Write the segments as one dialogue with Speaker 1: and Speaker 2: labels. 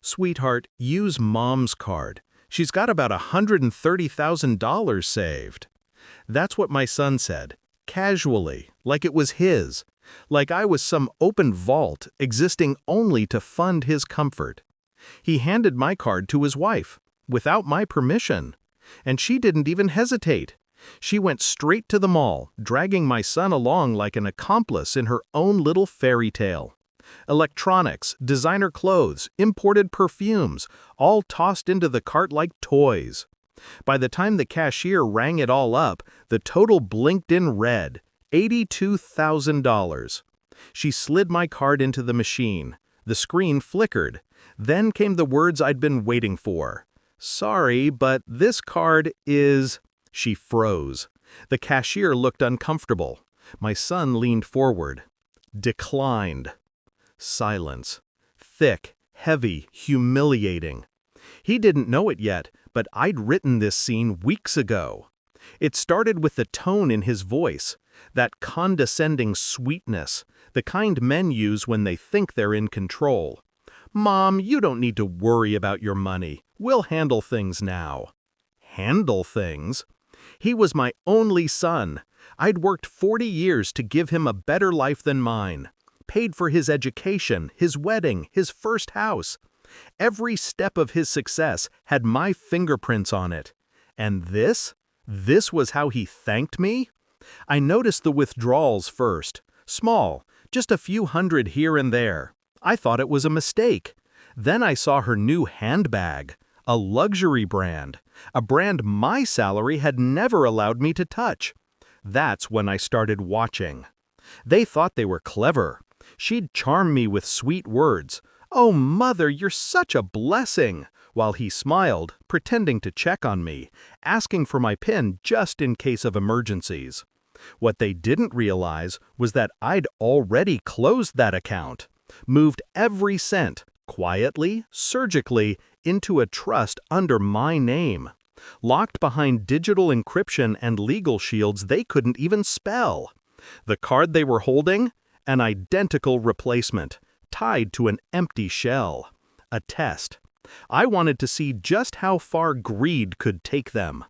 Speaker 1: "Sweetheart, use Mom's card. She's got about $130,000 saved." That's what my son said, casually, like it was his, like I was some open vault existing only to fund his comfort. He handed my card to his wife, without my permission. And she didn't even hesitate. She went straight to the mall, dragging my son along like an accomplice in her own little fairy tale. Electronics, designer clothes, imported perfumes, all tossed into the cart like toys. By the time the cashier rang it all up, the total blinked in red, $82,000. She slid my card into the machine. The screen flickered. Then came the words I'd been waiting for. "Sorry, but this card is—" She froze. The cashier looked uncomfortable. My son leaned forward. "Declined." Silence. Thick, heavy, humiliating. He didn't know it yet, but I'd written this scene weeks ago. It started with the tone in his voice, that condescending sweetness, the kind men use when they think they're in control. "Mom, you don't need to worry about your money. We'll handle things now." Handle things? He was my only son. I'd worked 40 years to give him a better life than mine. Paid for his education, his wedding, his first house. Every step of his success had my fingerprints on it. And this? This was how he thanked me? I noticed the withdrawals first. Small, just a few hundred here and there. I thought it was a mistake. Then I saw her new handbag, a luxury brand, a brand my salary had never allowed me to touch. That's when I started watching. They thought they were clever. She'd charm me with sweet words. "Oh, Mother, you're such a blessing," while he smiled, pretending to check on me, asking for my PIN just in case of emergencies. What they didn't realize was that I'd already closed that account, moved every cent, quietly, surgically, into a trust under my name, locked behind digital encryption and legal shields they couldn't even spell. The card they were holding? An identical replacement, tied to an empty shell. A test. I wanted to see just how far greed could take them.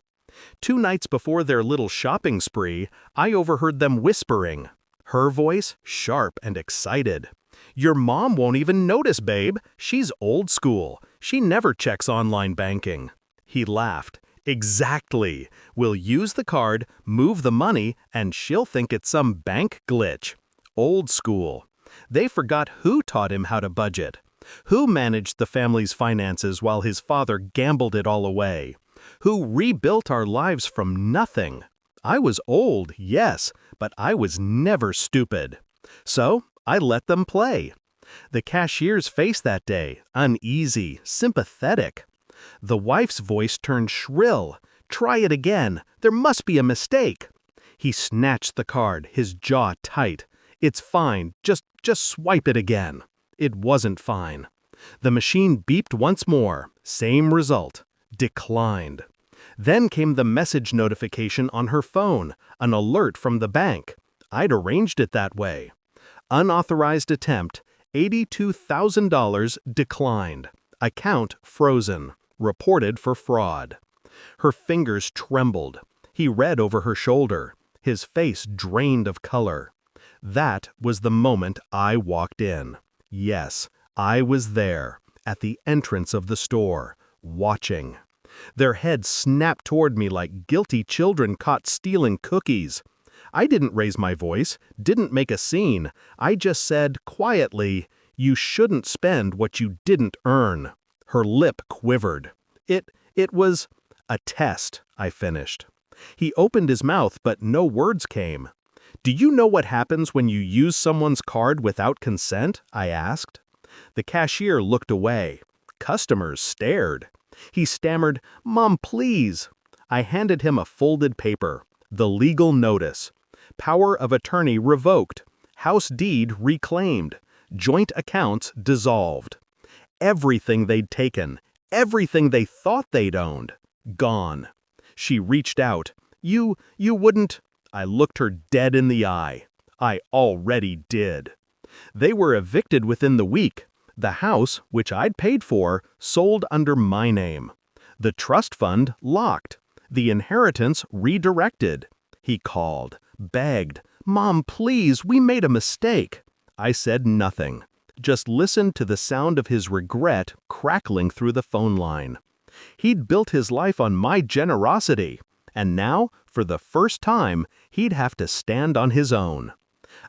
Speaker 1: 2 nights before their little shopping spree, I overheard them whispering. Her voice, sharp and excited. "Your mom won't even notice, babe. She's old school. She never checks online banking." He laughed. "Exactly. We'll use the card, move the money, and she'll think it's some bank glitch." Old school. They forgot who taught him how to budget. Who managed the family's finances while his father gambled it all away? Who rebuilt our lives from nothing? I was old, yes, but I was never stupid. So I let them play. The cashier's face that day, uneasy, sympathetic. The wife's voice turned shrill. "Try it again. There must be a mistake." He snatched the card, his jaw tight. "It's fine. Just swipe it again." It wasn't fine. The machine beeped once more. Same result. Declined. Then came the message notification on her phone, an alert from the bank. I'd arranged it that way. Unauthorized attempt, $82,000 declined. Account frozen. Reported for fraud. Her fingers trembled. He read over her shoulder. His face drained of color. That was the moment I walked in. Yes, I was there, at the entrance of the store, watching. Their heads snapped toward me like guilty children caught stealing cookies. I didn't raise my voice, didn't make a scene. I just said, quietly, "You shouldn't spend what you didn't earn." Her lip quivered. It was a test, I finished. He opened his mouth, but no words came. "Do you know what happens when you use someone's card without consent?" I asked. The cashier looked away. Customers stared. He stammered, "Mom, please." I handed him a folded paper. The legal notice. Power of attorney revoked. House deed reclaimed. Joint accounts dissolved. Everything they'd taken, everything they thought they'd owned, gone. She reached out. You wouldn't." I looked her dead in the eye. I already did. They were evicted within the week. The house, which I'd paid for, sold under my name. The trust fund locked. The inheritance redirected. He called, begged, "Mom, please, we made a mistake." I said nothing. Just listened to the sound of his regret crackling through the phone line. He'd built his life on my generosity, and now, for the first time, he'd have to stand on his own.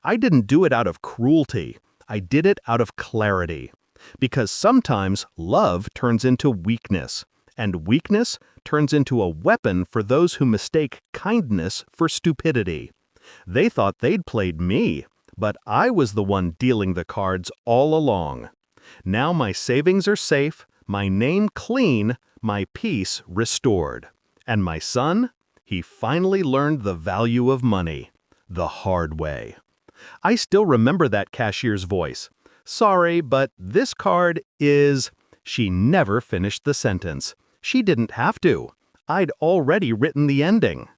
Speaker 1: I didn't do it out of cruelty. I did it out of clarity. Because sometimes love turns into weakness, and weakness turns into a weapon for those who mistake kindness for stupidity. They thought they'd played me, but I was the one dealing the cards all along. Now my savings are safe, my name clean, my peace restored. And my son? He finally learned the value of money. The hard way. I still remember that cashier's voice. "Sorry, but this card is—" She never finished the sentence. She didn't have to. I'd already written the ending.